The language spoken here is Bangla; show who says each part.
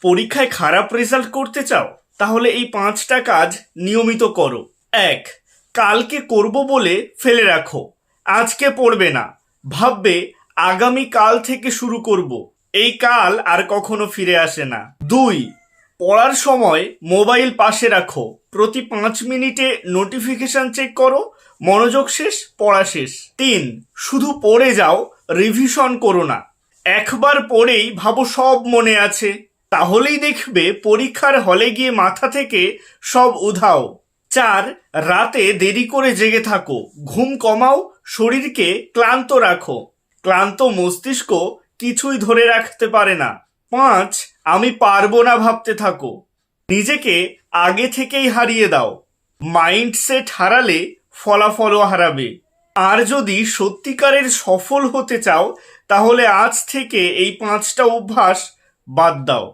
Speaker 1: পরীক্ষায় খারাপ রেজাল্ট করতে চাও? তাহলে এই 5টা কাজ নিয়মিত করো। 1. কালকে করব বলে ফেলে রাখো, আজকে পড়বে না, ভাববে আগামী কাল থেকে শুরু করব। এই কাল আর কখনো ফিরে আসে না। 2. পড়ার সময় মোবাইল পাশে রাখো, প্রতি 5 মিনিটে নোটিফিকেশন চেক করো, মনোযোগ শেষ, পড়া শেষ। 3. শুধু পড়ে যাও, রিভিশন করো না। একবার পড়েই ভাবো সব মনে আছে, তাহলেই দেখবে পরীক্ষার হলে গিয়ে মাথা থেকে সব উধাও। 4. রাতে দেরি করে জেগে থাকো, ঘুম কমাও, শরীরকে ক্লান্ত রাখো। ক্লান্ত মস্তিষ্ক কিছুই ধরে রাখতে পারে না। 5. আমি পারবো না ভাবতে থাকো, নিজেকে আগে থেকেই হারিয়ে দাও। মাইন্ডসেট হারালে ফলাফলও হারাবে। আর যদি সত্যিকারের সফল হতে চাও, তাহলে আজ থেকে এই 5টা অভ্যাস বাদ দাও।